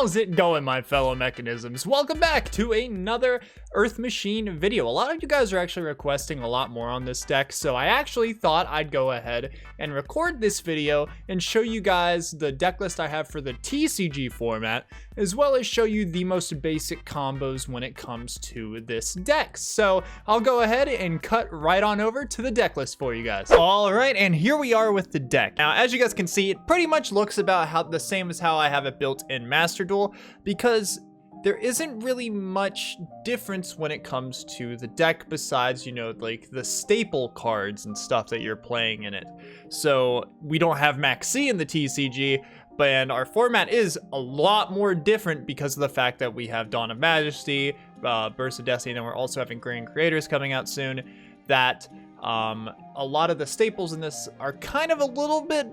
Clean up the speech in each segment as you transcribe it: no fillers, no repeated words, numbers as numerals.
How's it going, my fellow mechanisms? Welcome back to another Earth Machine video. A lot of you guys are actually requesting a lot more on this deck, so I actually thought I'd go ahead and record this video and show you guys the deck list I have for the TCG format, as well as show you the most basic combos when it comes to this deck. So I'll go ahead and cut right on over to the deck list for you guys. All right, and here we are with the deck. Now, as you guys can see, it pretty much looks about the same as how I have it built in Master Duel, because there isn't really much difference when it comes to the deck besides, you know, like the staple cards and stuff that you're playing in it. So we don't have Maxi in the TCG, and our format is a lot more different because of the fact that we have Dawn of Majesty, Burst of Destiny, and then we're also having Grand Creators coming out soon. That a lot of the staples in this are kind of a little bit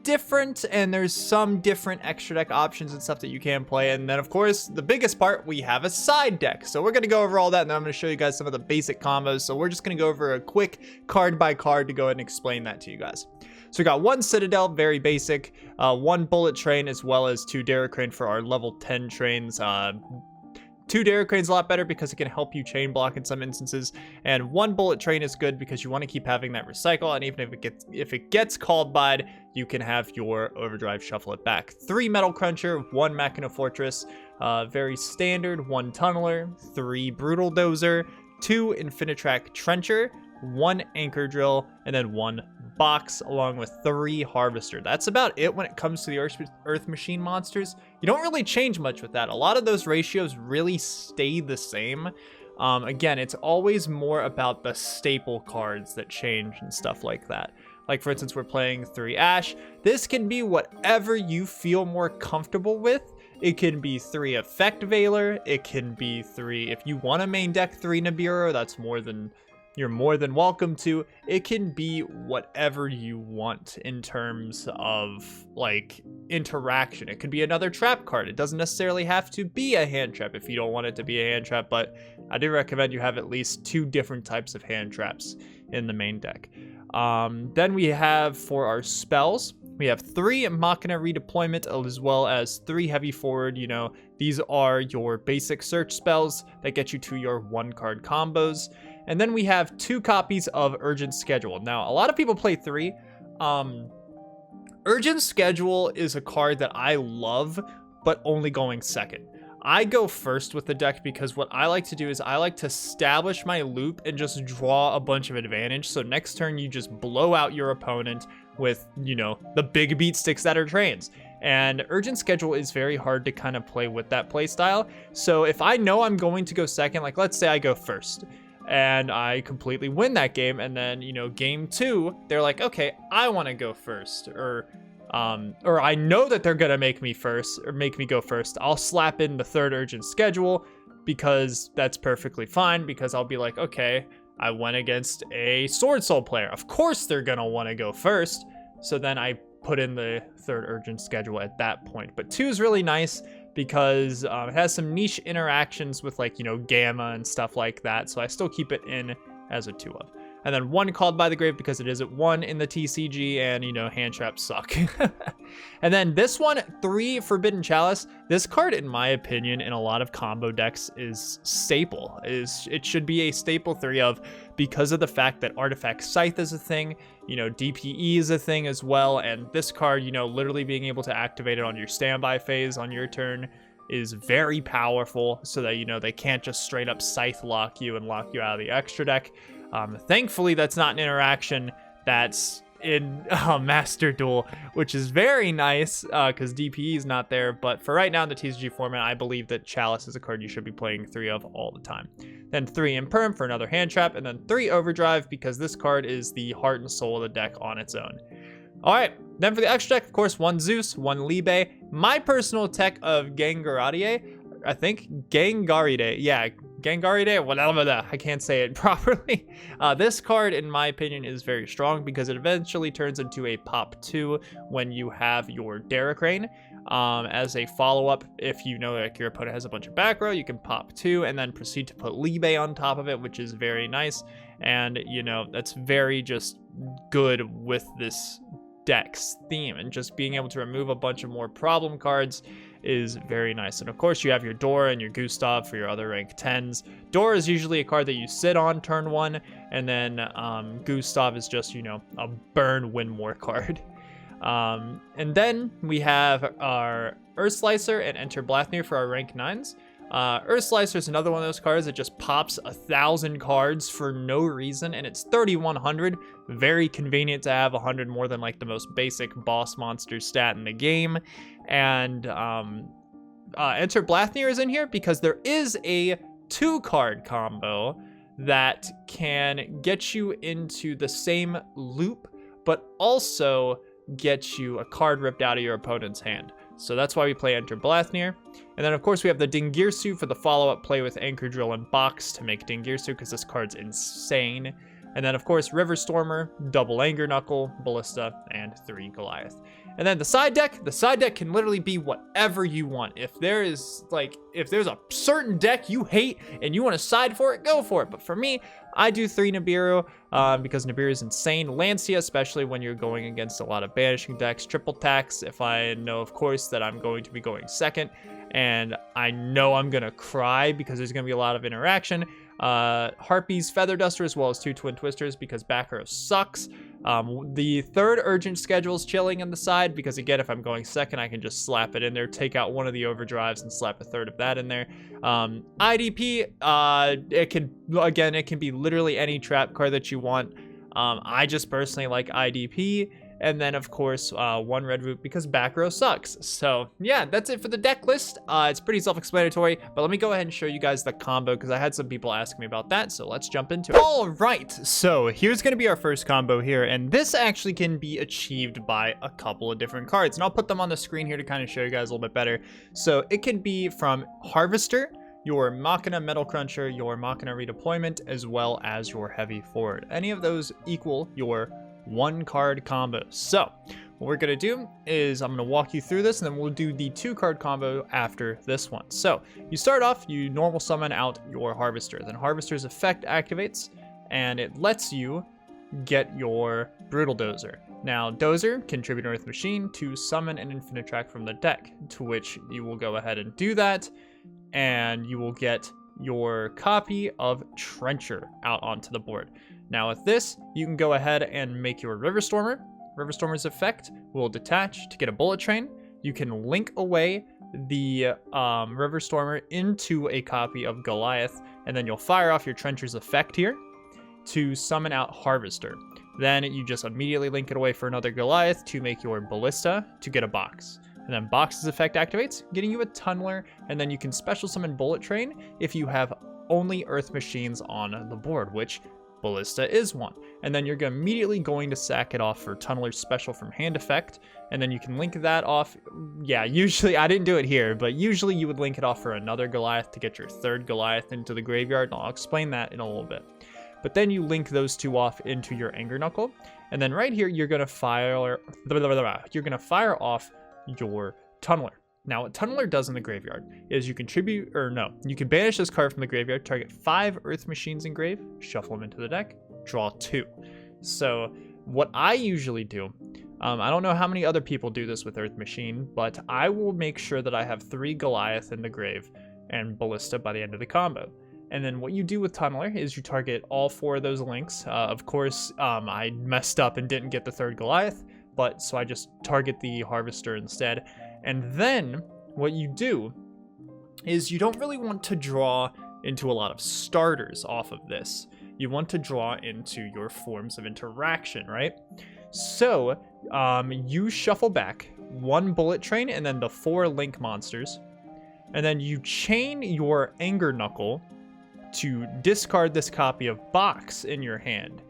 different, and there's some different extra deck options and stuff that you can play. And then, of course, the biggest part, we have a side deck. So we're going to go over all that, and then I'm going to show you guys some of the basic combos. So we're just going to go over a quick card by card to go ahead and explain that to you guys. So we got one Citadel, very basic, one Bullet Train, as well as two Daracrane for our level 10 trains. Two Daracrane's a lot better because it can help you chain block in some instances, and one Bullet Train is good because you want to keep having that recycle, and even if it gets called by, you can have your Overdrive shuffle it back. Three Metal Cruncher, one Machina Fortress, very standard, one Tunneler, three Brutal Dozer, two Infinitrack Trencher, one Anchor Drill, and then one Box, along with three Harvester. That's about it when it comes to the Earth Machine monsters. You don't really change much with that. A lot of those ratios really stay the same. Again, it's always more about the staple cards that change and stuff like that. Like, for instance, we're playing 3 Ash. This can be whatever you feel more comfortable with. It can be 3 Effect Veiler. It can be 3, if you want to main deck 3 Nibiru, you're more than welcome to. It can be whatever you want in terms of, like, interaction. It could be another trap card. It doesn't necessarily have to be a hand trap if you don't want it to be a hand trap, but I do recommend you have at least 2 different types of hand traps in the main deck. Then we have, for our spells, we have 3 Machina Redeployment, as well as 3 Heavy Forward. You know, these are your basic search spells that get you to your 1-card combos. And then we have 2 copies of Urgent Schedule. Now, a lot of people play 3. Urgent Schedule is a card that I love, but only going second. I go first with the deck because what I like to do is I like to establish my loop and just draw a bunch of advantage. So next turn, you just blow out your opponent with, you know, the big beat sticks that are trains. And Urgent Schedule is very hard to kind of play with that play style. So if I know I'm going to go second, like let's say I go first, and I completely win that game, and then, you know, game 2, they're like, okay, I want to go first, or I know that they're gonna make me first, or make me go first. I'll slap in the 3rd Urgent Schedule, because that's perfectly fine, because I'll be like, okay, I went against a Sword Soul player. Of course they're gonna want to go first, so then I put in the 3rd Urgent Schedule at that point. But 2 is really nice because it has some niche interactions with, like, you know, Gamma and stuff like that, so I still keep it in as a 2 of. And then 1 Called by the Grave because it is at 1 in the TCG, and, you know, hand traps suck. And then this one, 3 Forbidden Chalice. This card, in my opinion, in a lot of combo decks is staple. It should be a staple 3 of, because of the fact that Artifact Scythe is a thing, you know, DPE is a thing as well, and this card, you know, literally being able to activate it on your standby phase on your turn is very powerful, so that, you know, they can't just straight up Scythe lock you and lock you out of the extra deck. Thankfully, that's not an interaction that's in Master Duel, which is very nice because DPE is not there. But for right now in the TCG format, I believe that Chalice is a card you should be playing 3 of all the time. Then 3 Imperm for another hand trap, and then 3 Overdrive because this card is the heart and soul of the deck on its own. All right, then for the extra deck, of course, 1 Zeus, 1 Libe. My personal tech of Gangaride, I think Gangaride, yeah, Gangaride, whatever, I can't say it properly. This card, in my opinion, is very strong because it eventually turns into a pop 2 when you have your Daracrane. As a follow-up, if you know like your opponent has a bunch of back row, you can pop 2 and then proceed to put Libe on top of it, which is very nice. And, you know, that's very just good with this deck's theme, and just being able to remove a bunch of more problem cards is very nice. And of course, you have your Dora and your Gustav for your other rank 10s. Dora is usually a card that you sit on turn 1, and then Gustav is just, you know, a burn win more card. And then we have our Earth Slicer and Enter Blathnir for our rank 9s. Earth Slicer is another one of those cards that just pops 1,000 cards for no reason, and it's 3,100. Very convenient to have 100 more than like the most basic boss monster stat in the game. And Enter Blathnir is in here because there is a 2-card combo that can get you into the same loop, but also get you a card ripped out of your opponent's hand. So that's why we play Enter Blathnir. And then of course we have the Dingirsu for the follow-up play with Anchor Drill and Box to make Dingirsu, because this card's insane. And then of course River Stormer, double Anger Knuckle, Ballista, and 3 Goliath. And then the side deck can literally be whatever you want. If there's a certain deck you hate and you want to side for it, go for it. But for me, I do 3 Nibiru because Nibiru is insane. Lancia, especially when you're going against a lot of banishing decks. Triple tax if I know, of course, that I'm going to be going second. And I know I'm going to cry because there's going to be a lot of interaction. Harpies, Feather Duster, as well as 2 Twin Twisters because back row sucks. The 3rd Urgent Schedule is chilling on the side because, again, if I'm going second, I can just slap it in there, take out one of the overdrives and slap a 3rd of that in there. IDP, it can be literally any trap card that you want. I just personally like IDP. And then, of course, 1 Red Root because back row sucks. So, yeah, that's it for the deck list. It's pretty self-explanatory, but let me go ahead and show you guys the combo because I had some people asking me about that, so let's jump into it. All right, so here's going to be our first combo here, and this actually can be achieved by a couple of different cards, and I'll put them on the screen here to kind of show you guys a little bit better. So it can be from Harvester, your Machina Metal Cruncher, your Machina Redeployment, as well as your Heavy Forward. Any of those equal your 1-card combo. So what we're gonna do is I'm gonna walk you through this, and then we'll do the 2-card combo after this one. So you start off, you normal summon out your Harvester, then Harvester's effect activates and it lets you get your Brutal Dozer. Now Dozer can tribute an Earth Machine to summon an infinite track from the deck, to which you will go ahead and do that, and you will get your copy of Trencher out onto the board. Now with this, you can go ahead and make your River Stormer. River Stormer's effect will detach to get a Bullet Train. You can link away the River Stormer into a copy of Goliath, and then you'll fire off your Trencher's effect here to summon out Harvester. Then you just immediately link it away for another Goliath to make your Ballista to get a Box. And then Box's effect activates, getting you a Tunneler, and then you can special summon Bullet Train if you have only Earth Machines on the board, which Ballista is one. And then you're immediately going to sack it off for Tunneler special from hand effect, and then you can link that off. Yeah, usually, I didn't do it here, but usually you would link it off for another Goliath to get your 3rd Goliath into the graveyard, and I'll explain that in a little bit. But then you link those 2 off into your Anger Knuckle, and then right here you're gonna fire off your Tunneler. Now, what Tunneler does in the graveyard is you can banish this card from the graveyard, target 5 Earth Machines in grave, shuffle them into the deck, draw 2. So what I usually do, I don't know how many other people do this with Earth Machine, but I will make sure that I have 3 Goliath in the grave and Ballista by the end of the combo. And then what you do with Tunneler is you target all 4 of those links. Of course, I messed up and didn't get the 3rd Goliath, so I just target the Harvester instead. And then what you do is you don't really want to draw into a lot of starters off of this. You want to draw into your forms of interaction, right? So you shuffle back 1 Bullet Train and then the 4 Link monsters. And then you chain your Anger Knuckle to discard this copy of Box in your hand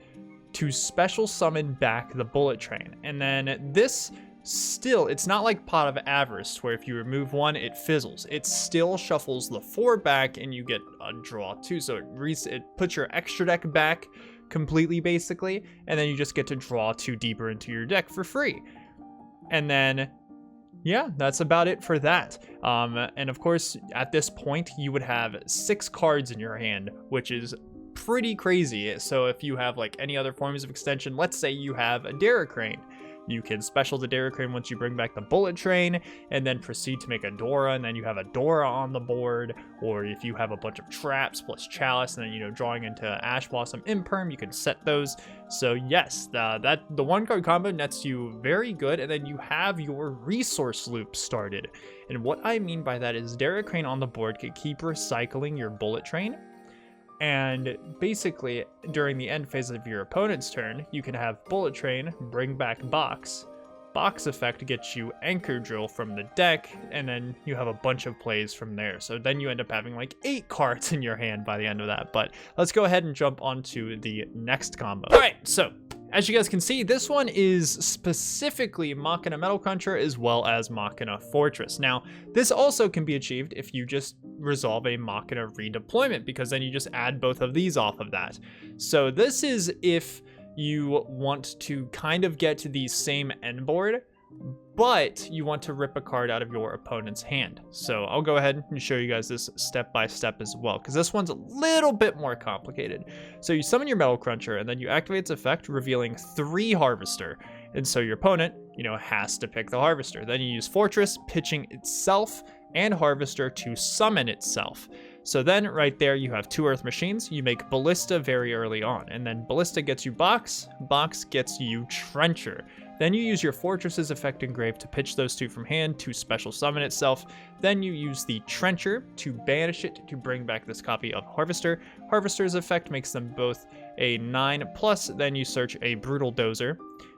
to special summon back the Bullet Train. And then this still, it's not like Pot of Avarice where if you remove 1 it fizzles. It still shuffles the 4 back and you get a draw 2, so it puts your extra deck back completely basically, and then you just get to draw 2 deeper into your deck for free. And then yeah, that's about it for that. And of course at this point you would have 6 cards in your hand, which is pretty crazy. So if you have like any other forms of extension, let's say you have a Daracrane, You can special the Decklist once you bring back the bullet train, and then proceed to make a Dora, and then you have a Dora on the board. Or if you have a bunch of traps plus Chalice, and then, you know, drawing into Ash Blossom Imperm, you can set those. So yes, the 1-card combo nets you very good, and then you have your resource loop started. And what I mean by that is Decklist on the board can keep recycling your bullet train. And basically, during the end phase of your opponent's turn, you can have Bullet Train, bring back Box. Box effect gets you Anchor Drill from the deck, and then you have a bunch of plays from there. So then you end up having like 8 cards in your hand by the end of that. But let's go ahead and jump onto the next combo. All right, so as you guys can see, this one is specifically Machina Metal Cruncher as well as Machina Fortress. Now, this also can be achieved if you just resolve a Machina redeployment, because then you just add both of these off of that. So this is if you want to kind of get to the same end board, but you want to rip a card out of your opponent's hand. So I'll go ahead and show you guys this step by step as well, because this one's a little bit more complicated. So you summon your Metal Cruncher, and then you activate its effect, revealing 3 Harvester. And so your opponent, you know, has to pick the Harvester. Then you use Fortress, pitching itself and Harvester to summon itself. So then right there you have 2 Earth Machines. You make Ballista very early on, and then Ballista gets you Box, Box gets you Trencher. Then you use your Fortress's effect Engrave to pitch those 2 from hand to special summon itself. Then you use the Trencher to banish it to bring back this copy of Harvester. Harvester's effect makes them both a 9+, then you search a Brutal Dozer.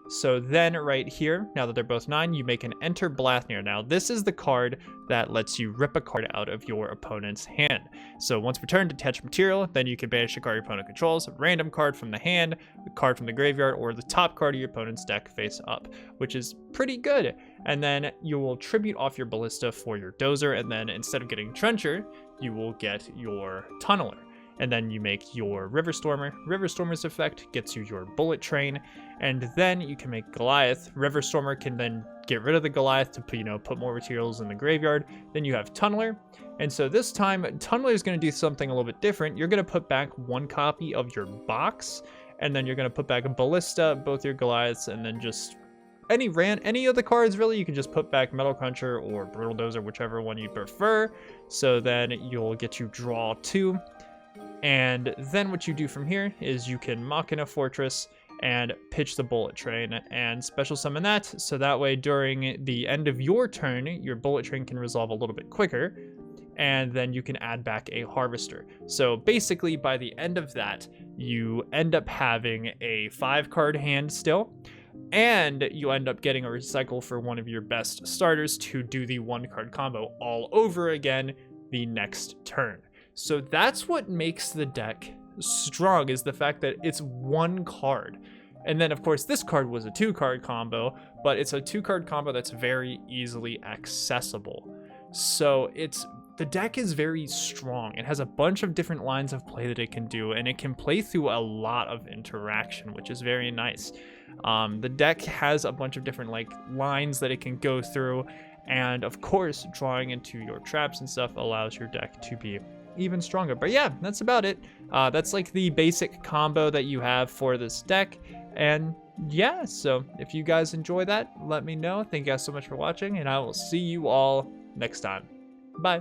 So then right here, now that they're both 9, you make an Enter Blathnir. Now this is the card that lets you rip a card out of your opponent's hand. So once returned, detach material, then you can banish a card your opponent controls, a random card from the hand, a card from the graveyard, or the top card of your opponent's deck face up, which is pretty good. And then you will tribute off your Ballista for your Dozer, and then instead of getting Trencher, you will get your Tunneler. And then you make your River Stormer. River Stormer's effect gets you your Bullet Train, and then you can make Goliath. River Stormer can then get rid of the Goliath to put more materials in the graveyard. Then you have Tunneler, and so this time Tunneler is going to do something a little bit different. You're going to put back 1 copy of your Box, and then you're going to put back a Ballista, both your Goliaths, and then just any of the cards really. You can just put back Metal Cruncher or Brutal Dozer, whichever one you prefer. So then you'll get you draw 2. And then what you do from here is you can Machina Fortress and pitch the Bullet Train and special summon that, so that way during the end of your turn, your Bullet Train can resolve a little bit quicker, and then you can add back a Harvester. So basically by the end of that, you end up having a 5-card hand still, and you end up getting a recycle for one of your best starters to do the 1-card combo all over again the next turn. So that's what makes the deck strong, is the fact that it's 1 card. And then of course this card was a 2-card combo, but it's a 2-card combo that's very easily accessible. So the deck is very strong. It has a bunch of different lines of play that it can do, and it can play through a lot of interaction, which is very nice. The deck has a bunch of different lines that it can go through, and of course drawing into your traps and stuff allows your deck to be even stronger. But yeah, that's about it. That's the basic combo that you have for this deck. And yeah, so if you guys enjoy that, let me know. Thank you guys so much for watching, and I will see you all next time. Bye.